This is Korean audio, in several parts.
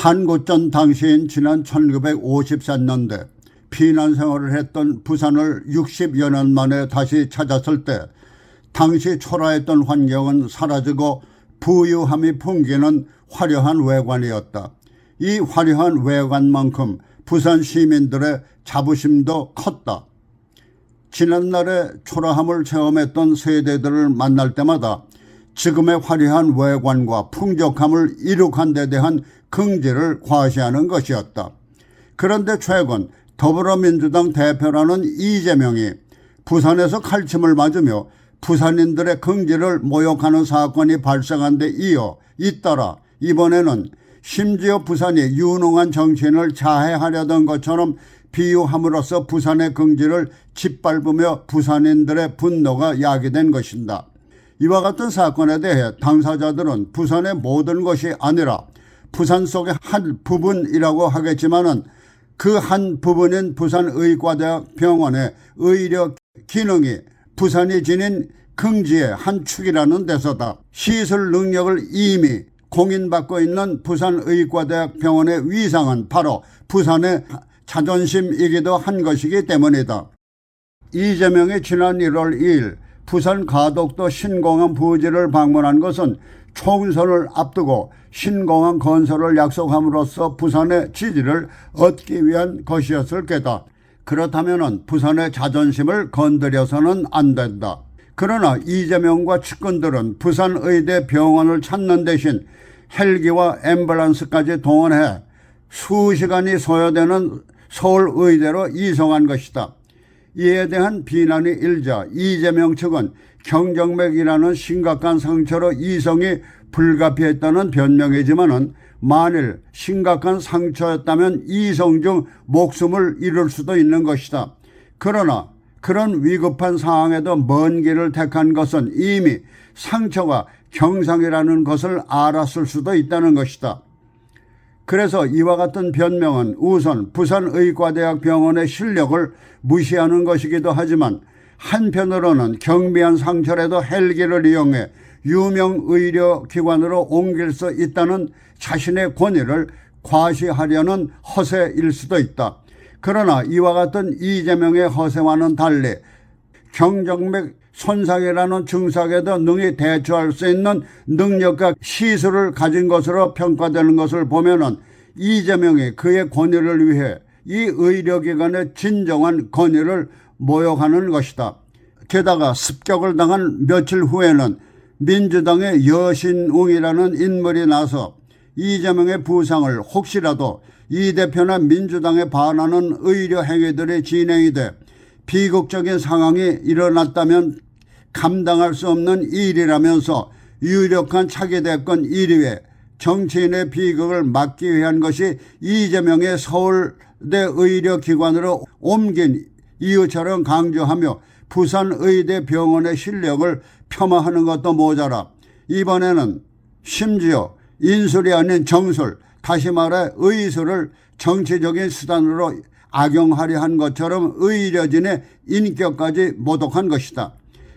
한국전 당시인 지난 1954년대 피난 생활을 했던 부산을 60여 년 만에 다시 찾았을 때 당시 초라했던 환경은 사라지고 부유함이 풍기는 화려한 외관이었다. 이 화려한 외관만큼 부산 시민들의 자부심도 컸다. 지난날의 초라함을 체험했던 세대들을 만날 때마다 지금의 화려한 외관과 풍족함을 이룩한 데 대한 긍지를 과시하는 것이었다. 그런데 최근 더불어민주당 대표라는 이재명이 부산에서 칼침을 맞으며 부산인들의 긍지를 모욕하는 사건이 발생한 데 이어 잇따라 이번에는 심지어 부산이 유능한 정치인을 자해하려던 것처럼 비유함으로써 부산의 긍지를 짓밟으며 부산인들의 분노가 야기된 것입니다. 이와 같은 사건에 대해 당사자들은 부산의 모든 것이 아니라 부산 속의 한 부분이라고 하겠지만은 그 한 부분인 부산의과대학 병원의 의료 기능이 부산이 지닌 긍지의 한 축이라는 데서다. 시설 능력을 이미 공인받고 있는 부산의과대학 병원의 위상은 바로 부산의 자존심이기도 한 것이기 때문이다. 이재명이 지난 1월 2일 부산 가덕도 신공항 부지를 방문한 것은 총선을 앞두고 신공항 건설을 약속함으로써 부산의 지지를 얻기 위한 것이었을 게다. 그렇다면 부산의 자존심을 건드려서는 안 된다. 그러나 이재명과 측근들은 부산의대 병원을 찾는 대신 헬기와 앰뷸런스까지 동원해 수시간이 소요되는 서울의대로 이송한 것이다. 이에 대한 비난이 일자 이재명 측은 경정맥이라는 심각한 상처로 이송이 불가피했다는 변명이지만은 만일 심각한 상처였다면 이송 중 목숨을 잃을 수도 있는 것이다. 그러나 그런 위급한 상황에도 먼 길을 택한 것은 이미 상처가 경상이라는 것을 알았을 수도 있다는 것이다. 그래서 이와 같은 변명은 우선 부산의과대학 병원의 실력을 무시하는 것이기도 하지만 한편으로는 경미한 상처라도 헬기를 이용해 유명 의료기관으로 옮길 수 있다는 자신의 권위를 과시하려는 허세일 수도 있다. 그러나 이와 같은 이재명의 허세와는 달리 경정맥 손상이라는 증상에도 능히 대처할 수 있는 능력과 시술을 가진 것으로 평가되는 것을 보면은 이재명이 그의 권위를 위해 이 의료기관의 진정한 권위를 모욕하는 것이다. 게다가 습격을 당한 며칠 후에는 민주당의 여신웅이라는 인물이 나서 이재명의 부상을 혹시라도 이 대표나 민주당에 반하는 의료 행위들이 진행이 돼 비극적인 상황이 일어났다면 감당할 수 없는 일이라면서 유력한 차기 대권 1위에 정치인의 비극을 막기 위한 것이 이재명의 서울대 의료기관으로 옮긴 이유처럼 강조하며 부산의대 병원의 실력을 폄하하는 것도 모자라 이번에는 심지어 인술이 아닌 정술, 다시 말해 의술을 정치적인 수단으로 악용하려 한 것처럼 의료진의 인격까지 모독한 것이다.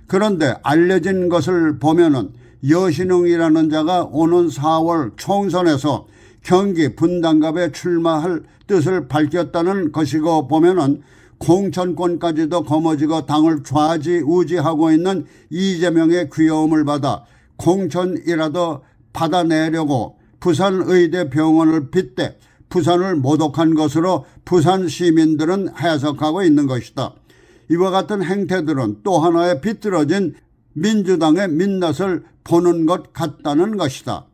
그런데 알려진 것을 보면은 여신웅이라는 자가 오는 4월 총선에서 경기 분당갑에 출마할 뜻을 밝혔다는 것이고 보면은 공천권까지도 거머쥐고 당을 좌지우지하고 있는 이재명의 귀여움을 받아 공천이라도 받아내려고 부산의대 병원을 빗대 부산을 모독한 것으로 부산 시민들은 해석하고 있는 것이다. 이와 같은 행태들은 또 하나의 비뚤어진 민주당의 민낯을 보는 것 같다는 것이다.